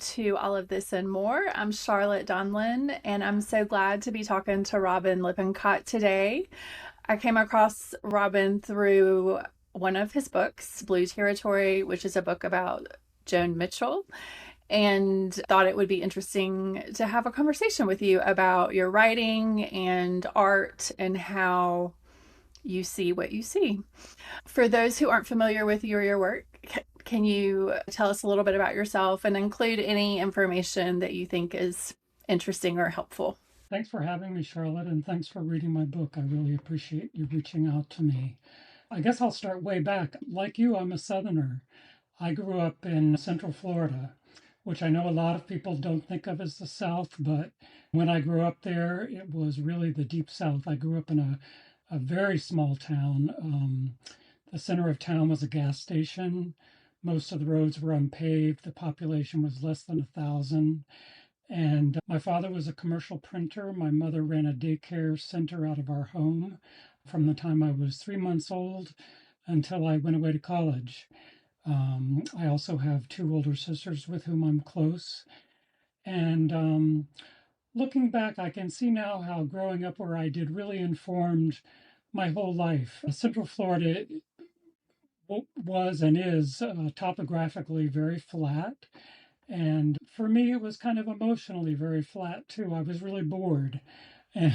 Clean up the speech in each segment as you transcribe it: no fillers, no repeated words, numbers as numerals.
to all of this and more. I'm Charlotte Donlon, and I'm so glad to be talking to Robin Lippincott today. I came across Robin through one of his books, Blue Territory, which is a book about Joan Mitchell, and thought it would be interesting to have a conversation with you about your writing and art and how you see what you see. For those who aren't familiar with you or your work, can you tell us a little bit about yourself and include any information that you think is interesting or helpful? Thanks for having me, Charlotte, and thanks for reading my book. I really appreciate you reaching out to me. I guess I'll start way back. Like you, I'm a Southerner. I grew up in Central Florida, which I know a lot of people don't think of as the South, but when I grew up there, it was really the deep South. I grew up in a very small town. The center of town was a gas station. Most of the roads were unpaved. The population was less than 1,000. And my father was a commercial printer. My mother ran a daycare center out of our home from the time I was 3 months old until I went away to college. I also have two older sisters with whom I'm close. And looking back, I can see now how growing up where I did really informed my whole life. Central Florida was and is topographically very flat. And for me, it was kind of emotionally very flat too. I was really bored and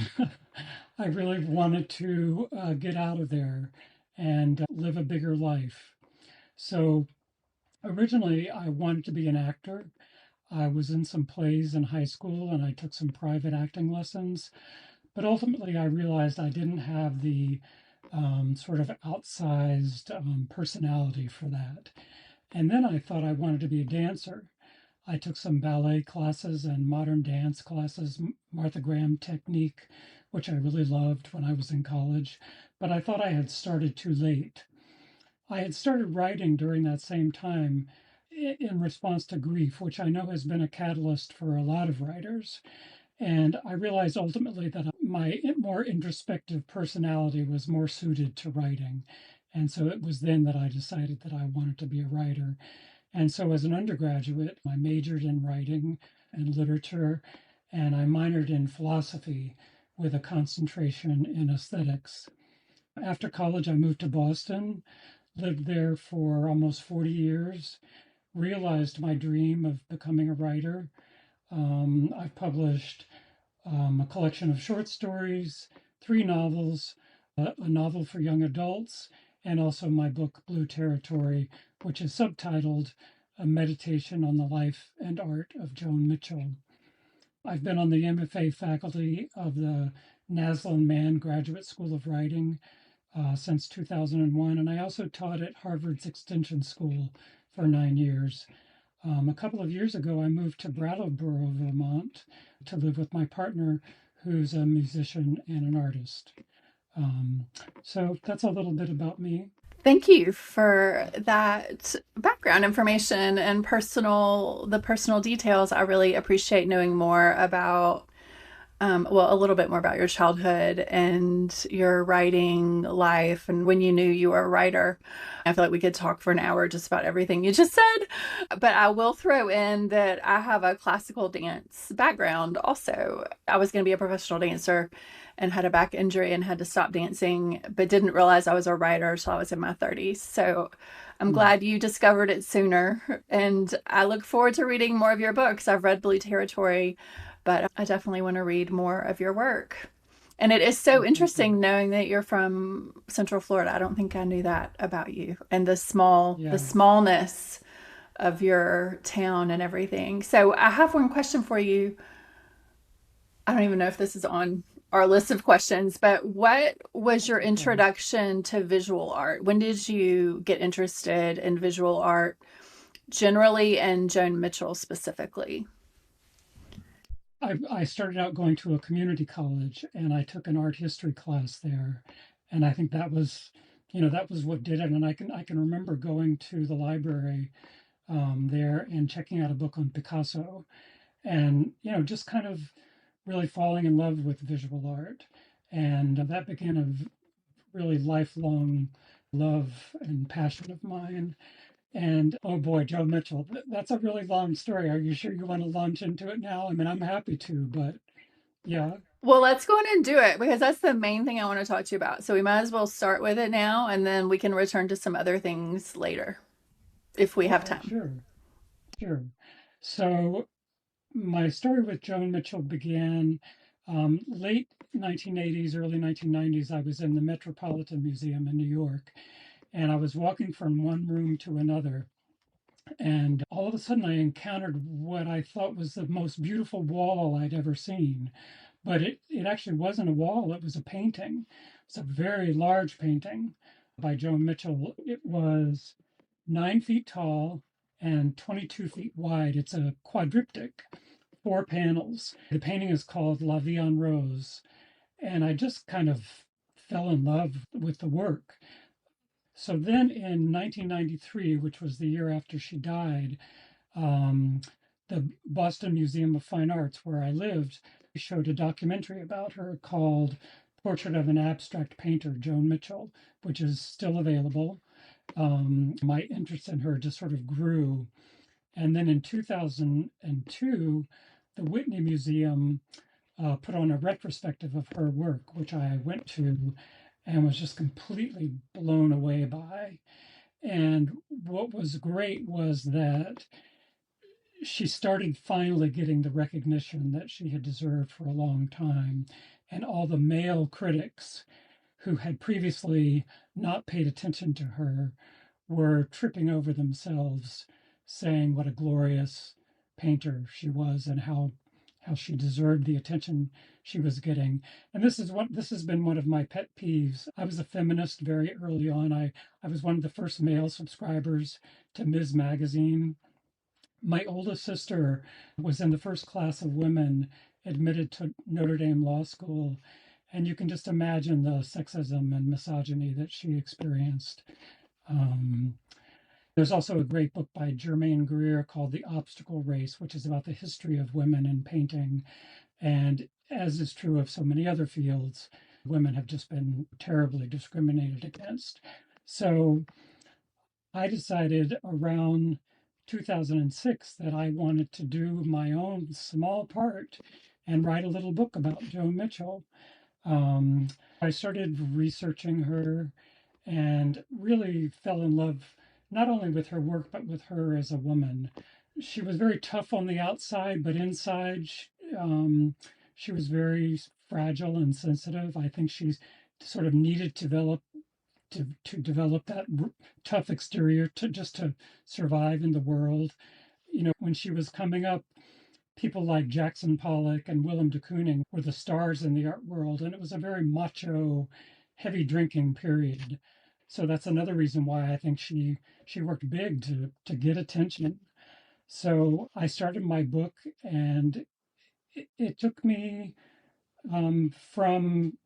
I really wanted to get out of there and live a bigger life. So originally, I wanted to be an actor. I was in some plays in high school and I took some private acting lessons. But ultimately, I realized I didn't have the sort of outsized personality for that. And then I thought I wanted to be a dancer. I took some ballet classes and modern dance classes, Martha Graham technique, which I really loved when I was in college, but I thought I had started too late. I had started writing during that same time in response to grief, which I know has been a catalyst for a lot of writers. And I realized ultimately that my more introspective personality was more suited to writing. And so it was then that I decided that I wanted to be a writer. And so, as an undergraduate, I majored in writing and literature, and I minored in philosophy with a concentration in aesthetics. After college, I moved to Boston, lived there for almost 40 years, realized my dream of becoming a writer. I've published a collection of short stories, three novels, a novel for young adults, and also my book, Blue Territory, which is subtitled A Meditation on the Life and Art of Joan Mitchell. I've been on the MFA faculty of the Naslin Mann Graduate School of Writing since 2001, and I also taught at Harvard's Extension School for 9 years. A couple of years ago, I moved to Brattleboro, Vermont, to live with my partner, who's a musician and an artist. So that's a little bit about me. Thank you for that background information and the personal details. I really appreciate knowing more about a little bit more about your childhood and your writing life and when you knew you were a writer. I feel like we could talk for an hour just about everything you just said, but I will throw in that I have a classical dance background also. I was going to be a professional dancer and had a back injury and had to stop dancing, but didn't realize I was a writer until I was in my 30s. So I'm Mm. glad you discovered it sooner. And I look forward to reading more of your books. I've read Blue Territory, but I definitely want to read more of your work. And it is so Oh, thank you. interesting knowing that you're from Central Florida. I don't think I knew that about you and the Yeah. smallness of your town and everything. So I have one question for you. I don't even know if this is on our list of questions, but what was That's your okay. introduction to visual art? When did you get interested in visual art generally and Joan Mitchell specifically? I started out going to a community college and I took an art history class there. And I think that was, that was what did it. And I can remember going to the library there and checking out a book on Picasso and, just kind of really falling in love with visual art. And that began a really lifelong love and passion of mine. And oh boy, Joan Mitchell, that's a really long story. Are you sure you want to launch into it now? I mean, I'm happy to, but yeah. Well, let's go in and do it because that's the main thing I want to talk to you about. So we might as well start with it now and then we can return to some other things later if we have Okay, time. sure, sure. So my story with Joan Mitchell began late 1980s, early 1990s. I was in the Metropolitan Museum in New York, and I was walking from one room to another. And all of a sudden, I encountered what I thought was the most beautiful wall I'd ever seen. But it actually wasn't a wall, it was a painting. It's a very large painting by Joan Mitchell. It was 9 feet tall and 22 feet wide. It's a quadriptych, 4 panels. The painting is called La Vie en Rose. And I just kind of fell in love with the work. So then in 1993, which was the year after she died, um, the Boston Museum of Fine Arts, where I lived, showed a documentary about her called Portrait of an Abstract Painter, Joan Mitchell, which is still available. My interest in her just sort of grew. And then in 2002, the Whitney Museum put on a retrospective of her work, which I went to and was just completely blown away by. And what was great was that she started finally getting the recognition that she had deserved for a long time. And all the male critics who had previously not paid attention to her were tripping over themselves, saying what a glorious painter she was and how she deserved the attention she was getting. And this has been one of my pet peeves. I was a feminist very early on. I was one of the first male subscribers to Ms. Magazine. My oldest sister was in the first class of women admitted to Notre Dame Law School. And you can just imagine the sexism and misogyny that she experienced. Um, there's also a great book by Germaine Greer called The Obstacle Race, which is about the history of women in painting. And as is true of so many other fields, women have just been terribly discriminated against. So I decided around 2006 that I wanted to do my own small part and write a little book about Joan Mitchell. Um, I started researching her and really fell in love not only with her work, but with her as a woman. She was very tough on the outside, but inside, she was very fragile and sensitive. I think she's sort of needed to develop that tough exterior to just to survive in the world. You know, when she was coming up, people like Jackson Pollock and Willem de Kooning were the stars in the art world, and it was a very macho, heavy drinking period. So that's another reason why I think she worked big to get attention. So I started my book, and it took me from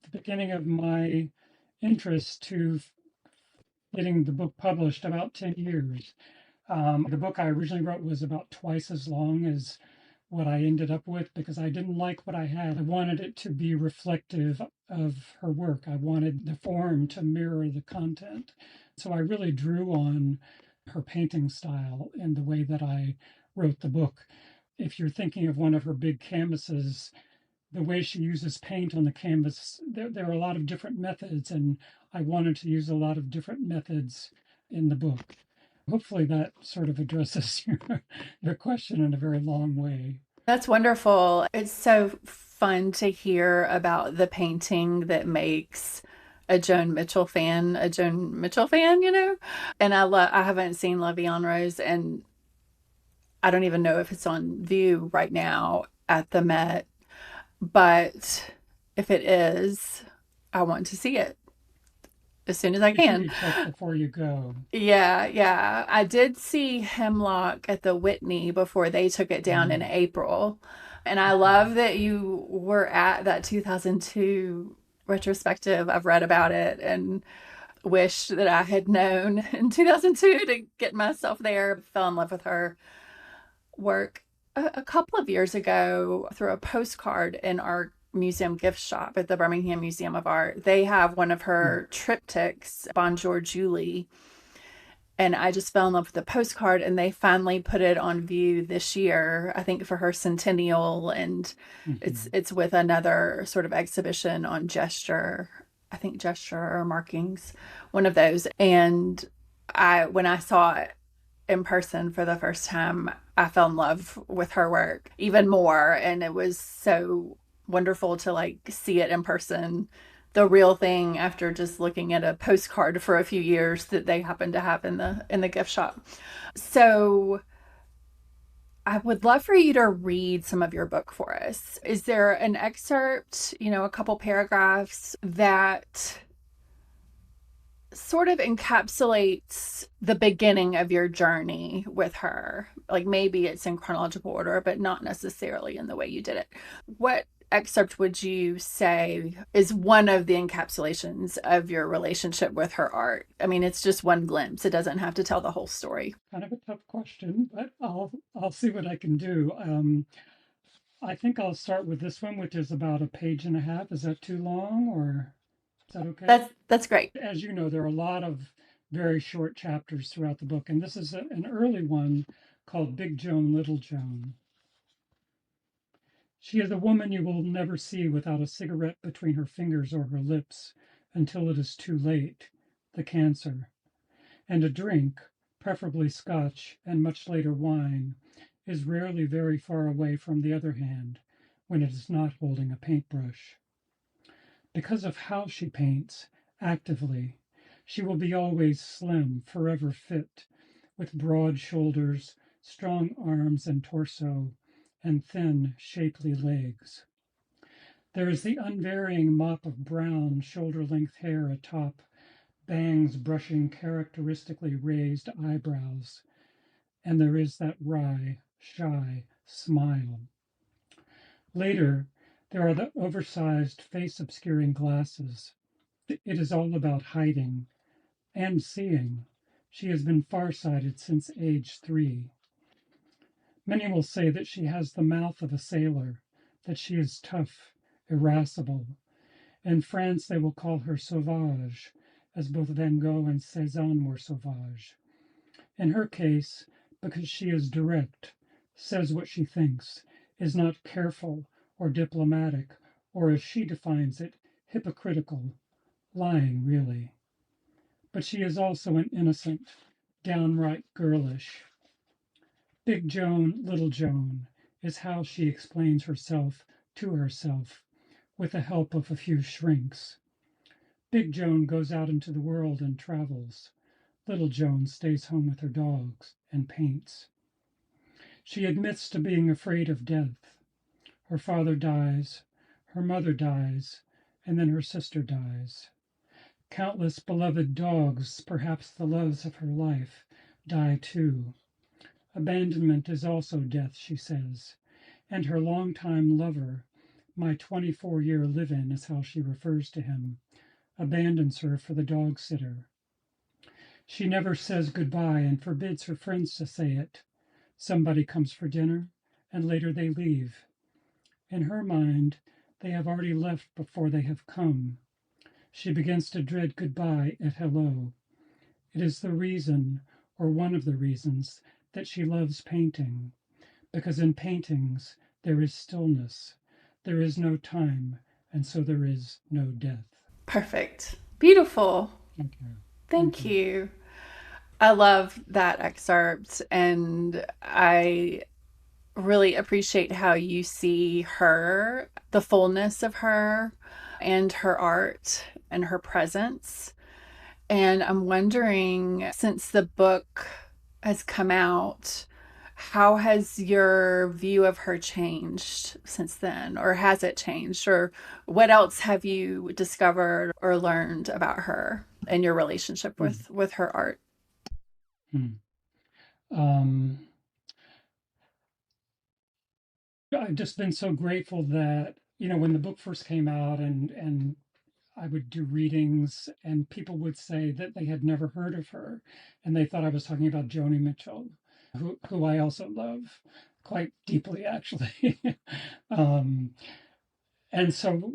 the beginning of my interest to getting the book published about 10 years. The book I originally wrote was about twice as long as what I ended up with because I didn't like what I had. I wanted it to be reflective of her work. I wanted the form to mirror the content. So I really drew on her painting style in the way that I wrote the book. If you're thinking of one of her big canvases, the way she uses paint on the canvas, there are a lot of different methods, and I wanted to use a lot of different methods in the book. Hopefully that sort of addresses your question in a very long way. That's wonderful. It's so fun to hear about the painting that makes a Joan Mitchell fan, you know? And I haven't seen La Vie en Rose and I don't even know if it's on view right now at the Met, but if it is, I want to see it as soon as I Be sure can. you check before you go. Yeah, yeah. I did see Hemlock at the Whitney before they took it down in Um, April. And I okay. love that you were at that 2002 retrospective. I've read about it and wish that I had known in 2002 to get myself there. Fell in love with her work a couple of years ago through a postcard in our museum gift shop at the Birmingham Museum of Art. They have one of Hmm. her triptychs, Bonjour Julie, And I just fell in love with the postcard, and they finally put it on view this year, I think for her centennial, and Hmm. it's with another sort of exhibition on gesture, I think gesture or markings, one of those. And I when I saw it in person for the first time, I fell in love with her work even more. And it was so wonderful to like see it in person, the real thing, after just looking at a postcard for a few years that they happened to have in the gift shop. So I would love for you to read some of your book for us. Is there an excerpt, a couple paragraphs that sort of encapsulates the beginning of your journey with her? Like maybe it's in chronological order, but not necessarily in the way you did it. What excerpt would you say is one of the encapsulations of your relationship with her art? I mean, it's just one glimpse. It doesn't have to tell the whole story. Kind of a tough question, but I'll see what I can do. I think I'll start with this one, which is about a page and a half. Is that too long, or is that okay? That's great. As you know, there are a lot of very short chapters throughout the book, and this is an early one called Big Joan, Little Joan. She is a woman you will never see without a cigarette between her fingers or her lips until it is too late, the cancer, and a drink, preferably Scotch and much later wine, is rarely very far away from the other hand when it is not holding a paintbrush. Because of how she paints, actively, she will be always slim, forever fit, with broad shoulders, strong arms and torso, and thin, shapely legs. There is the unvarying mop of brown, shoulder length hair atop, bangs brushing characteristically raised eyebrows, and there is that wry, shy smile. Later, there are the oversized face obscuring glasses. It is all about hiding and seeing. She has been farsighted since age 3. Many will say that she has the mouth of a sailor, that she is tough, irascible. In France, they will call her sauvage, as both Van Gogh and Cézanne were sauvage. In her case, because she is direct, says what she thinks, is not careful or diplomatic, or as she defines it, hypocritical, lying really. But she is also an innocent, downright girlish. Big Joan, Little Joan is how she explains herself to herself with the help of a few shrinks. Big Joan goes out into the world and travels. Little Joan stays home with her dogs and paints. She admits to being afraid of death. Her father dies, her mother dies, and then her sister dies. Countless beloved dogs, perhaps the loves of her life, die too. Abandonment is also death, she says, and her longtime lover, my 24-year live-in is how she refers to him, abandons her for the dog sitter. She never says goodbye and forbids her friends to say it. Somebody comes for dinner, and later they leave. In her mind, they have already left before they have come. She begins to dread goodbye at hello. It is the reason, or one of the reasons, that she loves painting, because in paintings there is stillness, there is no time, and so there is no death. Perfect. Beautiful. Thank you. Thank Thank you. you. I love that excerpt, and I really appreciate how you see her, the fullness of her, and her art and her presence. And I'm wondering, since the book has come out, how has your view of her changed since then? Or has it changed? Or what else have you discovered or learned about her and your relationship Hmm. with her art? Hmm. Um, I've just been so grateful that, when the book first came out and I would do readings and people would say that they had never heard of her and they thought I was talking about Joni Mitchell, who I also love quite deeply, actually. um, and so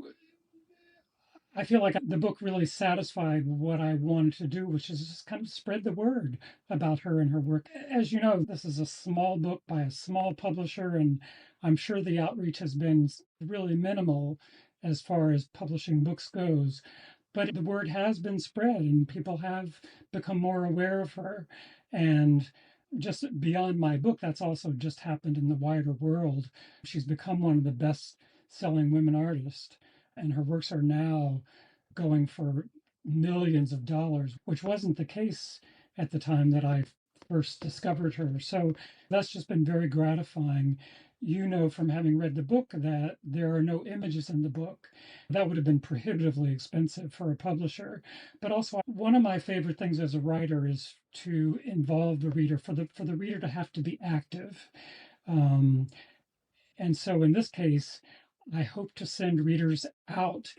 I feel like the book really satisfied what I wanted to do, which is just kind of spread the word about her and her work. As you know, this is a small book by a small publisher, and I'm sure the outreach has been really minimal as far as publishing books goes. But the word has been spread, and people have become more aware of her. And just beyond my book, that's also just happened in the wider world. She's become one of the best selling women artists, and her works are now going for millions of dollars, which wasn't the case at the time that I first discovered her. So that's just been very gratifying. You know from having read the book that there are no images in the book. That would have been prohibitively expensive for a publisher. But also, one of my favorite things as a writer is to involve the reader, for the reader to have to be active. Um, and so in this case, I hope to send readers out,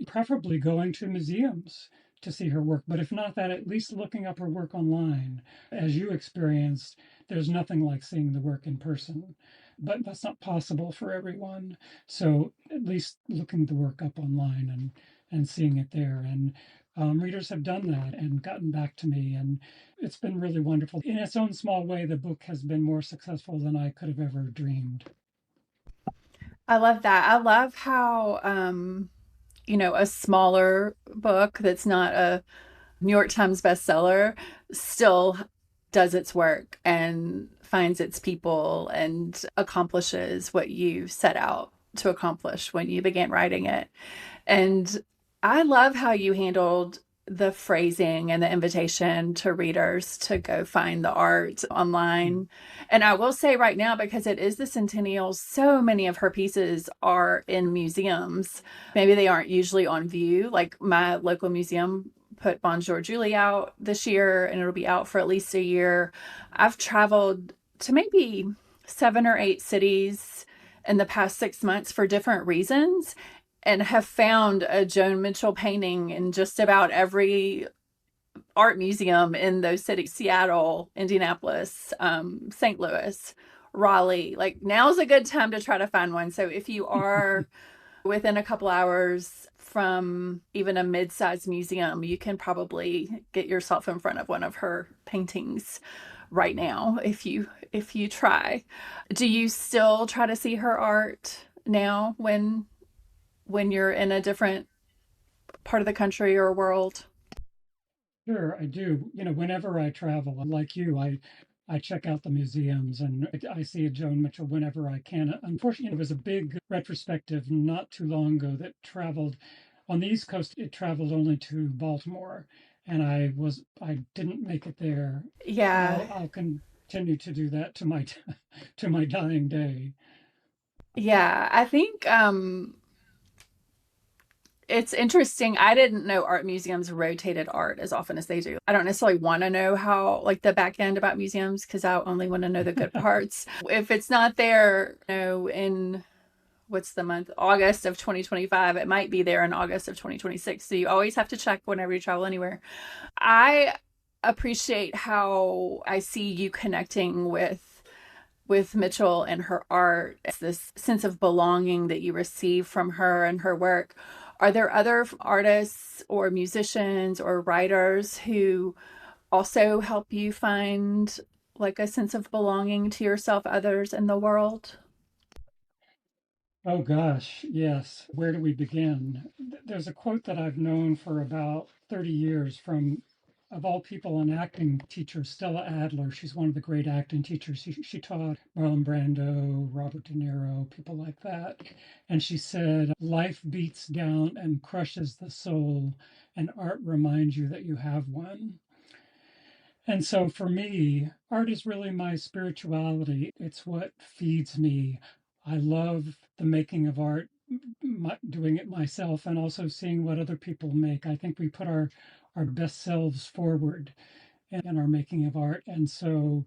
preferably going to museums to see her work. But if not that, at least looking up her work online. As you experienced, there's nothing like seeing the work in person. But that's not possible for everyone. So at least looking the work up online and seeing it there. And readers have done that and gotten back to me. And it's been really wonderful. In its own small way, the book has been more successful than I could have ever dreamed. I love that. I love how, a smaller book that's not a New York Times bestseller still does its work and finds its people and accomplishes what you set out to accomplish when you began writing it. And I love how you handled the phrasing and the invitation to readers to go find the art online. And I will say right now, because it is the centennial, so many of her pieces are in museums. Maybe they aren't usually on view. Like my local museum put Bonjour Julie out this year, and it'll be out for at least a year. I've traveled to maybe 7 or 8 cities in the past 6 months for different reasons, and have found a Joan Mitchell painting in just about every art museum in those cities: Seattle, Indianapolis, St. Louis, Raleigh. Like now's a good time to try to find one. So if you are within a couple hours from even a mid-sized museum, you can probably get yourself in front of one of her paintings right now if you try. Do you still try to see her art now when you're in a different part of the country or world? Sure, I do. Whenever I travel, like you, I check out the museums and I see a Joan Mitchell whenever I can. Unfortunately, there was a big retrospective not too long ago that traveled on the East Coast. It traveled only to Baltimore, and I didn't make it there. Yeah. I'll continue to do that to my to my dying day. Yeah, I think it's interesting. I didn't know art museums rotated art as often as they do. I don't necessarily want to know how, like, the back end about museums, because I only want to know the good parts. If it's not there, in what's the month? August of 2025, it might be there in August of 2026. So you always have to check whenever you travel anywhere. I appreciate how I see you connecting with Mitchell and her art. It's this sense of belonging that you receive from her and her work. Are there other artists or musicians or writers who also help you find like a sense of belonging to yourself, others, in the world? Oh gosh, yes. Where do we begin? There's a quote that I've known for about 30 years from, of all people, an acting teacher, Stella Adler. She's one of the great acting teachers. She taught Marlon Brando, Robert De Niro, people like that. And she said, "Life beats down and crushes the soul, and art reminds you that you have one." And so for me, art is really my spirituality. It's what feeds me. I love the making of art, doing it myself, and also seeing what other people make. I think we put our best selves forward in our making of art. And so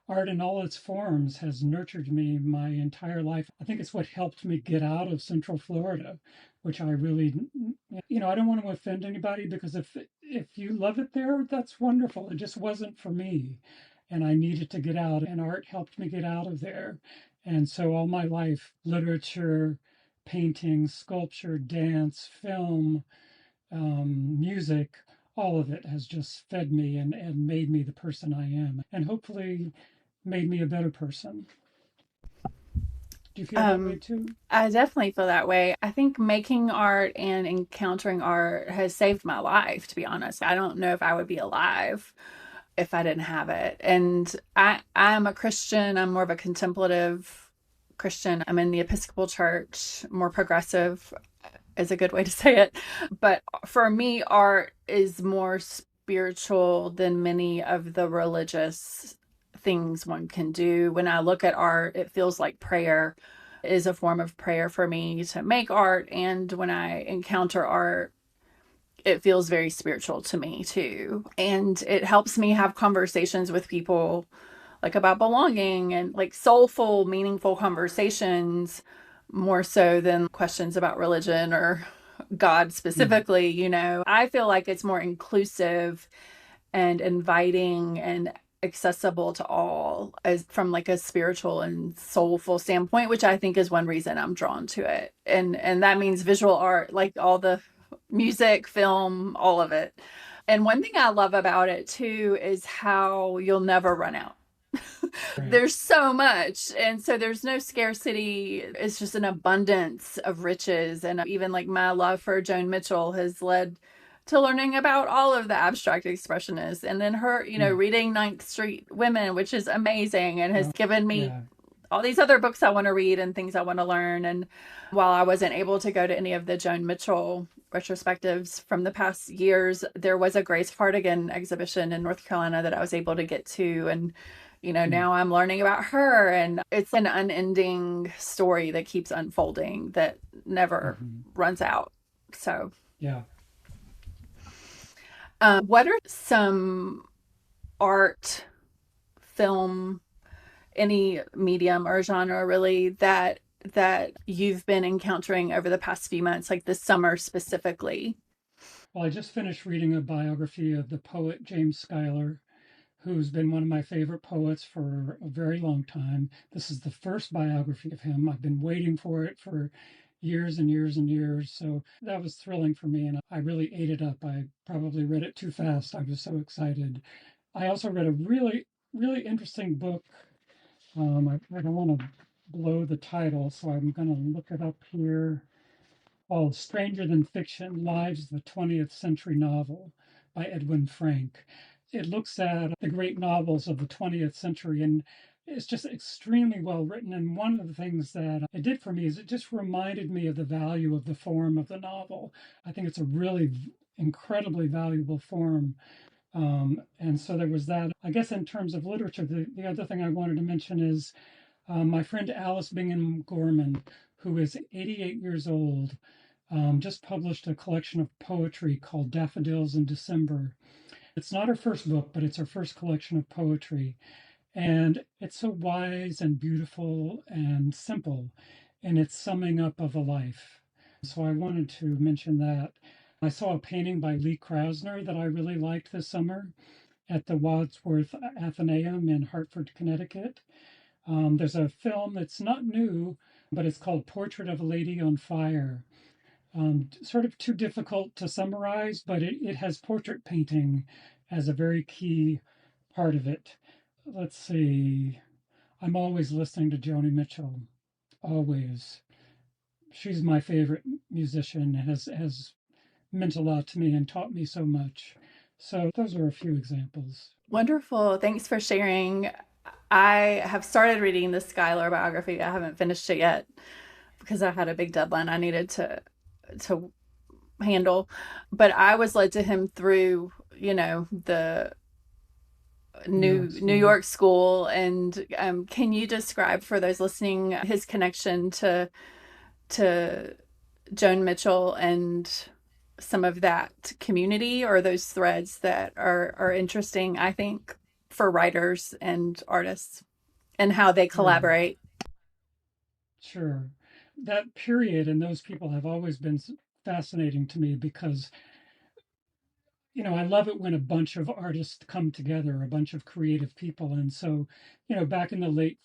art in all its forms has nurtured me my entire life. I think it's what helped me get out of Central Florida, which I really, I don't want to offend anybody, because if you love it there, that's wonderful. It just wasn't for me, and I needed to get out, and art helped me get out of there. And so all my life, literature, painting, sculpture, dance, film, music, all of it has just fed me and made me the person I am, and hopefully made me a better person. Do you feel that way Um, too? I definitely feel that way. I think making art and encountering art has saved my life, to be honest. I don't know if I would be alive if I didn't have it. And I'm a Christian. I'm more of a contemplative Christian. I'm in the Episcopal Church, more progressive is a good way to say it. But for me, art is more spiritual than many of the religious things one can do. When I look at art, it feels like prayer. It is a form of prayer for me to make art. And when I encounter art, it feels very spiritual to me too. And it helps me have conversations with people like about belonging and like soulful, meaningful conversations more so than questions about religion or God Mm. specifically. I feel like it's more inclusive and inviting and accessible to all as from like a spiritual and soulful standpoint, which I think is one reason I'm drawn to it. And that means visual art, like all the music, film, all of it. And one thing I love about it too is how you'll never run out. Right. There's so much. And so there's no scarcity. It's just an abundance of riches. And even like my love for Joan Mitchell has led to learning about all of the abstract expressionists. And then her, Mm. reading Ninth Street Women, which is amazing and has Oh, given me yeah. all these other books I want to read and things I want to learn. And while I wasn't able to go to any of the Joan Mitchell retrospectives from the past years, there was a Grace Hardigan exhibition in North Carolina that I was able to get to. And Mm. now I'm learning about her, and it's an unending story that keeps unfolding that never Hmm. runs out. So, Yeah. what are some art, film, any medium or genre really that you've been encountering over the past few months, like this summer specifically? Well, I just finished reading a biography of the poet James Schuyler, who's been one of my favorite poets for a very long time. This is the first biography of him. I've been waiting for it for years and years and years. So that was thrilling for me. And I really ate it up. I probably read it too fast. I was so excited. I also read a really, really interesting book. I don't want to blow the title, so I'm going to look it up here. Oh, Stranger Than Fiction: Lives of the 20th Century Novel by Edwin Frank. It looks at the great novels of the 20th century, and it's just extremely well written. And one of the things that it did for me is it just reminded me of the value of the form of the novel. I think it's a really incredibly valuable form. And so there was that. I guess in terms of literature, the other thing I wanted to mention is my friend Alice Bingham Gorman, who is 88 years old, just published a collection of poetry called Daffodils in December. It's not her first book, but it's her first collection of poetry. And it's so wise and beautiful and simple in its summing up of a life. So I wanted to mention that. I saw a painting by Lee Krasner that I really liked this summer at the Wadsworth Athenaeum in Hartford, Connecticut. There's a film that's not new, but it's called Portrait of a Lady on Fire. Sort of too difficult to summarize, but it has portrait painting as a very key part of it. Let's see. I'm always listening to Joni Mitchell. Always. She's my favorite musician and has meant a lot to me and taught me so much. So those are a few examples. Wonderful. Thanks for sharing. I have started reading the Schuyler biography. I haven't finished it yet because I had a big deadline I needed to handle. But I was led to him through, the New York New School. York School. And can you describe for those listening his connection to Joan Mitchell and some of that community or those threads that are interesting, I think, for writers and artists and how they Sure, collaborate? sure. That period and those people have always been fascinating to me because I love it when a bunch of artists come together, a bunch of creative people. And so, back in the late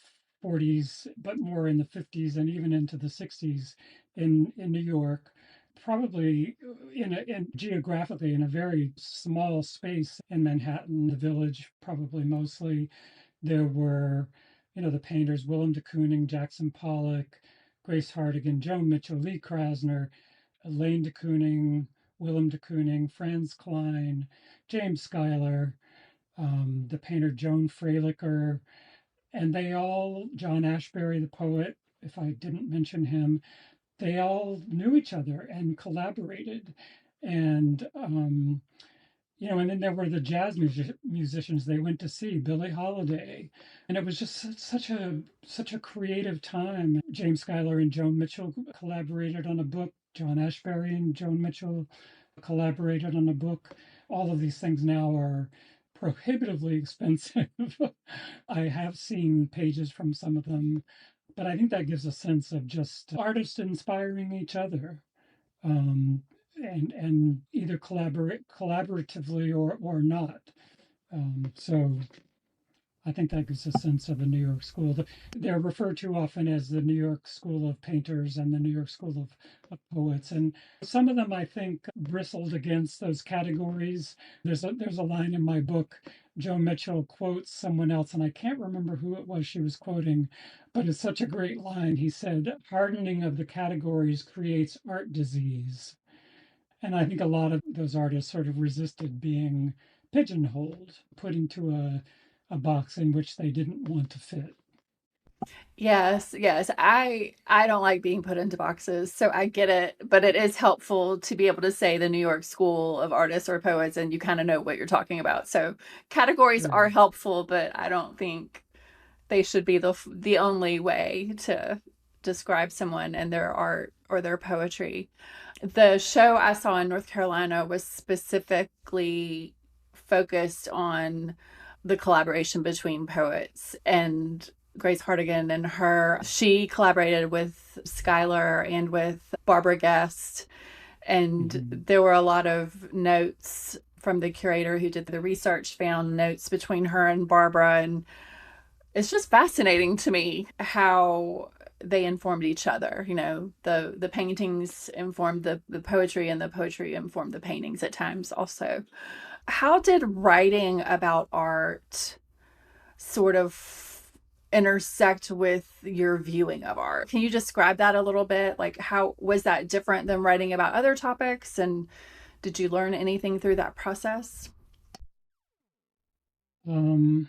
40s, but more in the 50s and even into the 60s in New York, probably in geographically in a very small space in Manhattan, the Village, probably mostly. There were, the painters Willem de Kooning, Jackson Pollock, Grace Hardigan, Joan Mitchell, Lee Krasner, Elaine de Kooning, Willem de Kooning, Franz Klein, James Schuyler, the painter Joan Freilicher, and they all, John Ashbery, the poet, if I didn't mention him, they all knew each other and collaborated. And, and then there were the jazz musicians they went to see, Billie Holiday, and it was just such a creative time. James Schuyler and Joan Mitchell collaborated on a book. John Ashbery and Joan Mitchell collaborated on a book. All of these things now are prohibitively expensive. I have seen pages from some of them, but I think that gives a sense of just artists inspiring each other, um, and either collaboratively or not. So I think that gives a sense of a New York school. They're referred to often as the New York School of Painters and the New York School of Poets. And some of them, I think, bristled against those categories. There's a line in my book. Joan Mitchell quotes someone else, and I can't remember who it was she was quoting, but it's such a great line. He said, "Hardening of the categories creates art disease." And I think a lot of those artists sort of resisted being pigeonholed, put into a box in which they didn't want to fit. Yes, yes. I don't like being put into boxes, so I get it, but it is helpful to be able to say the New York School of Artists or Poets and you kind of know what you're talking about. So categories Sure. are helpful, but I don't think they should be the only way to describe someone and their art or their poetry. The show I saw in North Carolina was specifically focused on the collaboration between poets, and Grace Hardigan and her, she collaborated with Schuyler and with Barbara Guest. And Mm-hmm. there were a lot of notes from the curator who did the research, found notes between her and Barbara. And it's just fascinating to me how they informed each other. The paintings informed the poetry, and the poetry informed the paintings at times also. How did writing about art sort of intersect with your viewing of art? Can you describe that a little bit? Like, how was that different than writing about other topics? And did you learn anything through that process? Um,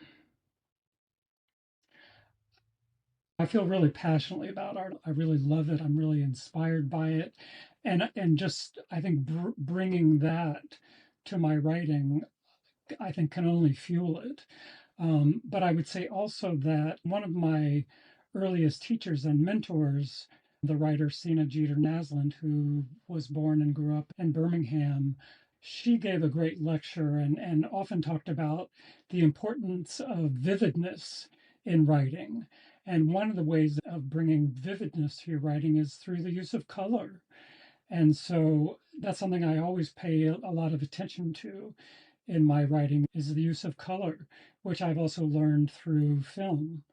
I feel really passionately about art. I really love it. I'm really inspired by it, and just I think bringing that to my writing, I think can only fuel it. But I would say also that one of my earliest teachers and mentors, the writer Sina Jeter Naslund, who was born and grew up in Birmingham, she gave a great lecture and often talked about the importance of vividness in writing. And one of the ways of bringing vividness to your writing is through the use of color. And so that's something I always pay a lot of attention to in my writing is the use of color, which I've also learned through film.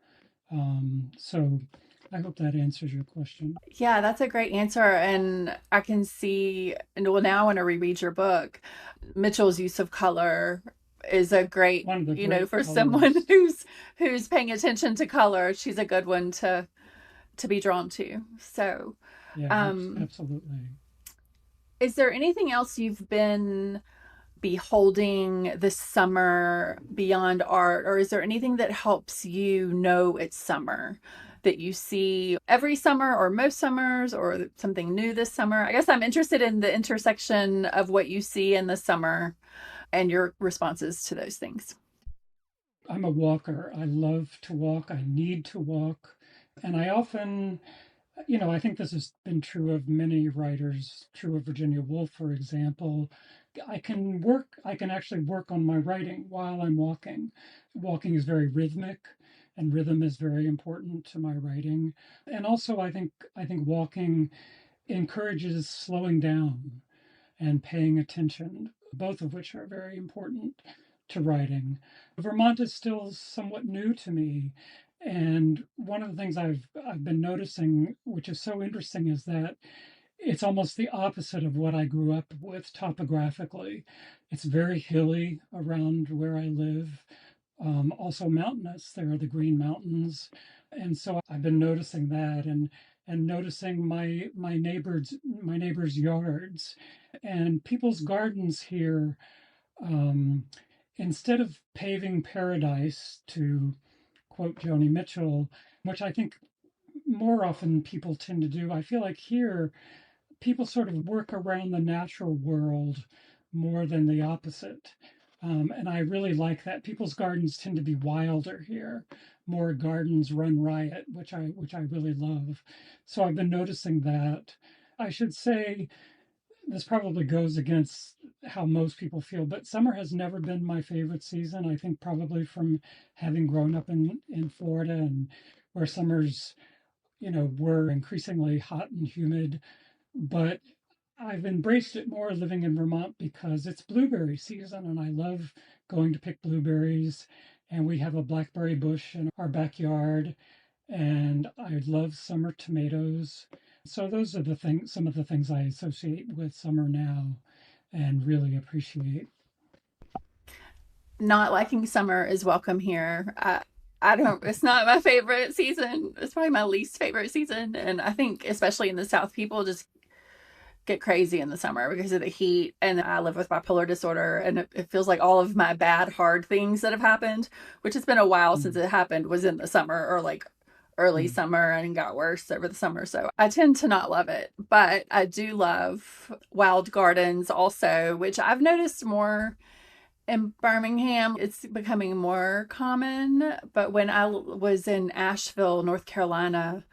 So I hope that answers your question. Yeah, that's a great answer. And I can see, and well, now I want to reread your book. Mitchell's use of color is a great, One of the great for someone colorists. who's paying attention to color, she's a good one to be drawn to. So, Yeah, um, absolutely. is there anything else you've been beholding this summer beyond art, or is there anything that helps you know it's summer that you see every summer or most summers, or something new this summer? I guess I'm interested in the intersection of what you see in the summer and your responses to those things. I'm a walker. I love to walk. I need to walk. And I often, I think this has been true of many writers, true of Virginia Woolf, for example. I can actually work on my writing while I'm walking. Walking is very rhythmic, and rhythm is very important to my writing. And also, I think walking encourages slowing down and paying attention, both of which are very important to writing. Vermont is still somewhat new to me. And one of the things I've been noticing, which is so interesting, is that it's almost the opposite of what I grew up with topographically. It's very hilly around where I live, also mountainous. There are the Green Mountains, and so I've been noticing that and noticing my neighbors' yards and people's gardens here. Um, Instead of paving paradise, to quote Joni Mitchell, which I think more often people tend to do, I feel like here people sort of work around the natural world more than the opposite. And I really like that. People's gardens tend to be wilder here. More gardens run riot, which I really love. So I've been noticing that. I should say this probably goes against how most people feel, but summer has never been my favorite season. I think probably from having grown up in Florida and where summers, were increasingly hot and humid, but I've embraced it more living in Vermont because it's blueberry season and I love going to pick blueberries. And we have a blackberry bush in our backyard and I love summer tomatoes. So those are some of the things I associate with summer now and really appreciate. Not liking summer is welcome here. I don't, it's not my favorite season. It's probably my least favorite season. And I think, especially in the South, people just get crazy in the summer because of the heat. And I live with bipolar disorder, and it feels like all of my bad, hard things that have happened, which has been a while since Mm, it happened, was in the summer or like early mm, summer and got worse over the summer. So I tend to not love it, but I do love wild gardens also, which I've noticed more in Birmingham. It's becoming more common. But when I was in Asheville, North Carolina,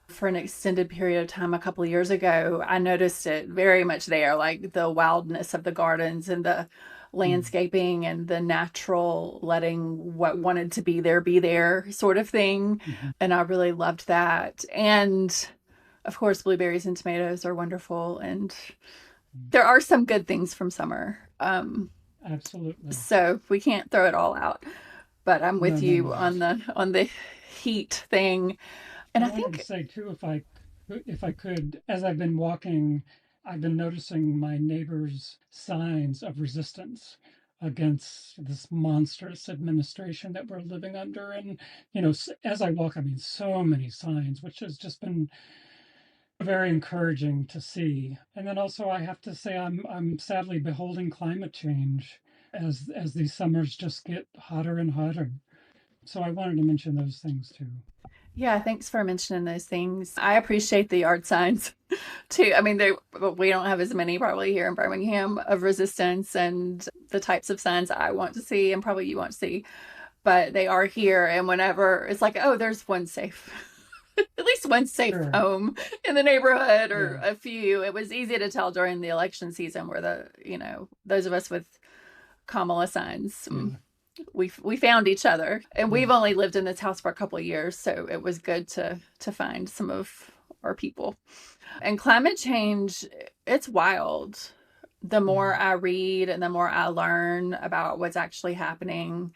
for an extended period of time a couple of years ago, I noticed it very much there, like the wildness of the gardens and the mm, landscaping and the natural letting what wanted to be there sort of thing. mhm, And I really loved that. And of course, blueberries and tomatoes are wonderful. And mm. there are some good things from summer. Absolutely. So we can't throw it all out. But I'm No, with no, you no. on the heat thing. And I I wanted to think, say too, if I could, as I've been walking, I've been noticing my neighbors' signs of resistance against this monstrous administration that we're living under. And, as I walk, I mean, so many signs, which has just been very encouraging to see. And then also I have to say I'm sadly beholding climate change as these summers just get hotter and hotter. So I wanted to mention those things too. yeah, thanks for mentioning those things. I appreciate the yard signs too. I mean, we don't have as many probably here in Birmingham of resistance and the types of signs I want to see and probably you want to see, but they are here. And whenever it's like, oh, there's one safe, at least one safe Sure. home in the neighborhood or Yeah. a few. It was easy to tell during the election season where those of us with Kamala signs, Yeah. we found each other, and Yeah. we've only lived in this house for a couple of years, so it was good to find some of our people. And climate change, it's wild. The more Yeah. I read and the more I learn about what's actually happening,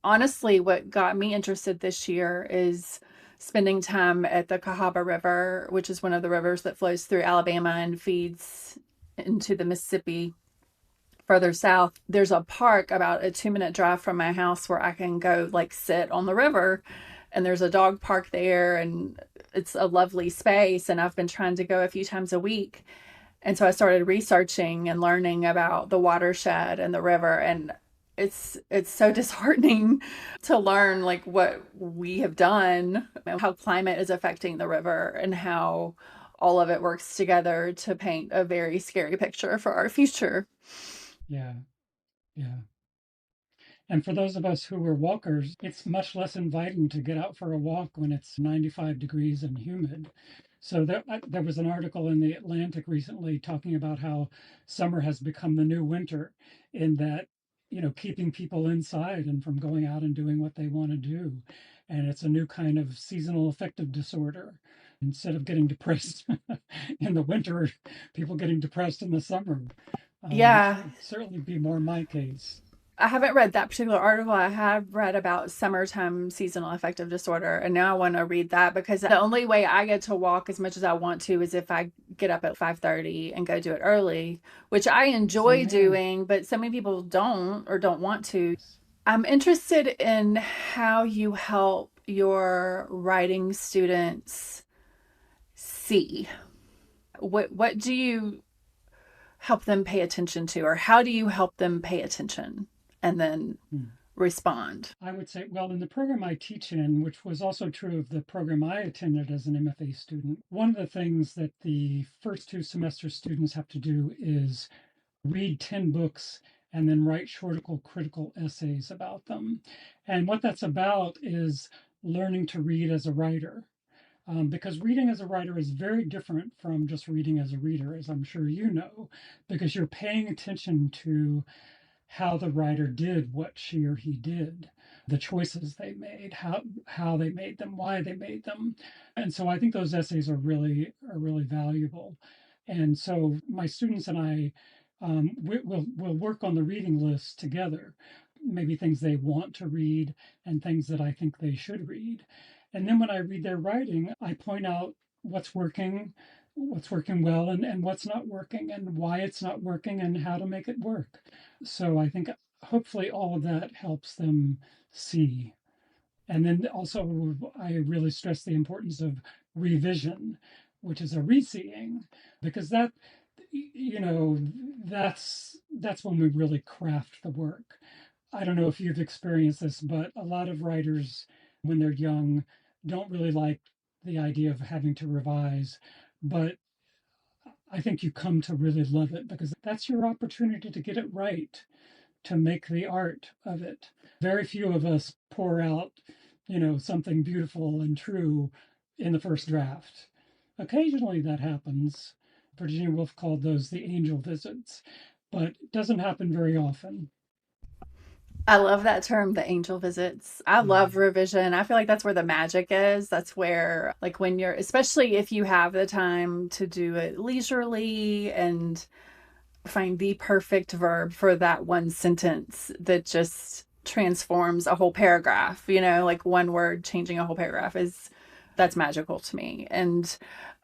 honestly, what got me interested this year is spending time at the Cahaba River, which is one of the rivers that flows through Alabama and feeds into the Mississippi further south. There's a park about a 2-minute drive from my house where I can go like sit on the river. And there's a dog park there, and it's a lovely space. And I've been trying to go a few times a week. And so I started researching and learning about the watershed and the river. And it's so disheartening to learn like what we have done and how climate is affecting the river and how all of it works together to paint a very scary picture for our future. Yeah. Yeah. And for those of us who were walkers, it's much less inviting to get out for a walk when it's 95 degrees and humid. So there was an article in the Atlantic recently talking about how summer has become the new winter, in that, keeping people inside and from going out and doing what they want to do. And it's a new kind of seasonal affective disorder. Instead of getting depressed in the winter, people getting depressed in the summer, which Yeah, would certainly be more my case. I haven't read that particular article. I have read about summertime seasonal affective disorder, and now I want to read that because the only way I get to walk as much as I want to is if I get up at 5:30 and go do it early, which I enjoy Same here. doing, but so many people don't or don't want to. I'm interested in how you help your writing students see. What do you help them pay attention to, or how do you help them pay attention and then Hmm. respond? I would say, well, in the program I teach in, which was also true of the program I attended as an MFA student, one of the things that the first 2 semester students have to do is read 10 books and then write shortical critical essays about them. And what that's about is learning to read as a writer. Because reading as a writer is very different from just reading as a reader, as I'm sure you know, because you're paying attention to how the writer did what she or he did, the choices they made, how they made them, why they made them. And so I think those essays are really valuable. And so my students and I we'll work on the reading list together, maybe things they want to read and things that I think they should read. And then when I read their writing, I point out what's working well and what's not working and why it's not working and how to make it work. So I think hopefully all of that helps them see. And then also, I really stress the importance of revision, which is a reseeing, because you know, that's when we really craft the work. I don't know if you've experienced this, but a lot of writers, when they're young, don't really like the idea of having to revise. But I think you come to really love it because that's your opportunity to get it right, to make the art of it. Very few of us pour out, something beautiful and true in the first draft. Occasionally that happens. Virginia Woolf called those the angel visits, but it doesn't happen very often. I love that term, the angel visits. I love Yeah. revision. I feel like that's where the magic is. That's where, like, when you're, especially if you have the time to do it leisurely and find the perfect verb for that one sentence that just transforms a whole paragraph, like one word changing a whole paragraph that's magical to me. And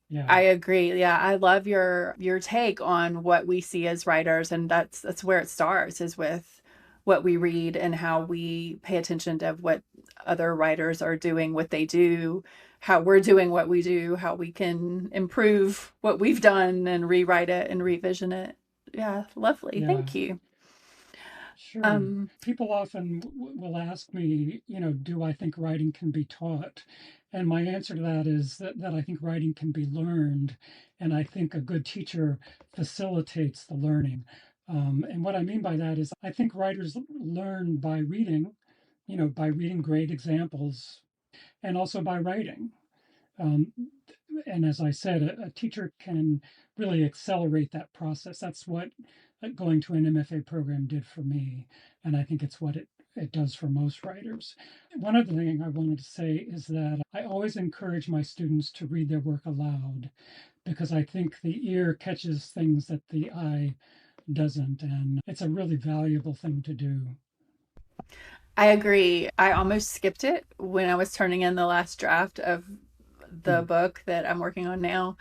Yeah. I agree. Yeah, I love your take on what we see as writers, and that's where it starts is with what we read and how we pay attention to what other writers are doing, what they do, how we're doing what we do, how we can improve what we've done and rewrite it and revision it. Yeah, lovely. Yeah. Thank you. Sure. Um, People often will ask me, do I think writing can be taught? And my answer to that is that I think writing can be learned. And I think a good teacher facilitates the learning. And what I mean by that is I think writers learn by reading great examples and also by writing. Um, and as I said, a teacher can really accelerate that process. That's what going to an MFA program did for me, and I think it's what it does for most writers. One other thing I wanted to say is that I always encourage my students to read their work aloud because I think the ear catches things that the eye doesn't, and it's a really valuable thing to do. I agree. I almost skipped it when I was turning in the last draft of the Hmm. book that I'm working on now.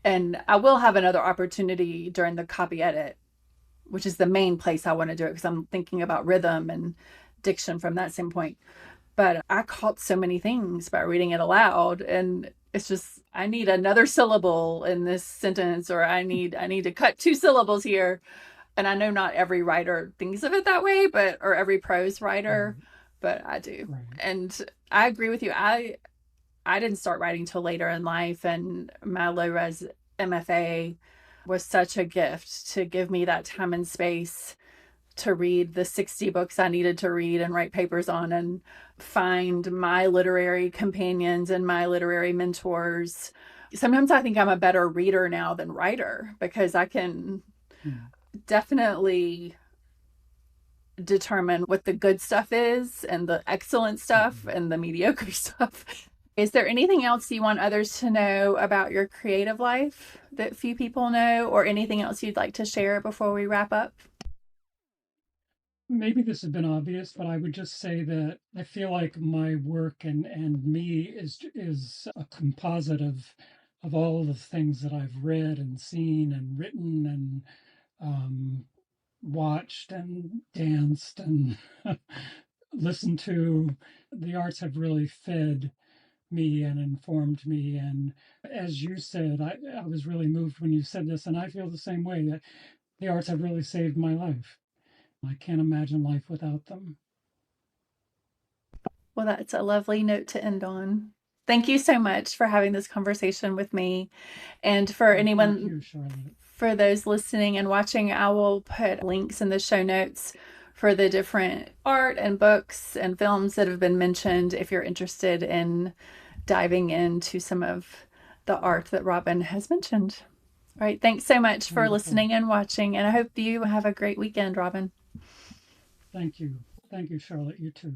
And I will have another opportunity during the copy edit, which is the main place I want to do it because I'm thinking about rhythm and diction from that standpoint. But I caught so many things by reading it aloud, and it's just I need another syllable in this sentence, or I need to cut 2 syllables here. And I know not every writer thinks of it that way, but or every prose writer, Right, but I do. right. And I agree with you. I didn't start writing till later in life, and my low res MFA was such a gift to give me that time and space to read the 60 books I needed to read and write papers on and find my literary companions and my literary mentors. Sometimes I think I'm a better reader now than writer because I can Hmm. definitely determine what the good stuff is and the excellent stuff Mhm. and the mediocre stuff. Is there anything else you want others to know about your creative life that few people know, or anything else you'd like to share before we wrap up? maybe this has been obvious, but I would just say that I feel like my work and me is a composite of all the things that I've read and seen and written and um, watched and danced and listened to. The arts have really fed me and informed me. And as you said, I was really moved when you said this, and I feel the same way that the arts have really saved my life. I can't imagine life without them. Well, that's a lovely note to end on. Thank you so much for having this conversation with me. And for Well, thank anyone, you, Charlotte. for those listening and watching, I will put links in the show notes for the different art and books and films that have been mentioned if you're interested in diving into some of the art that Robin has mentioned. All right. Thanks so much for Wonderful. listening and watching. And I hope you have a great weekend, Robin. Thank you. Thank you, Charlotte. You too.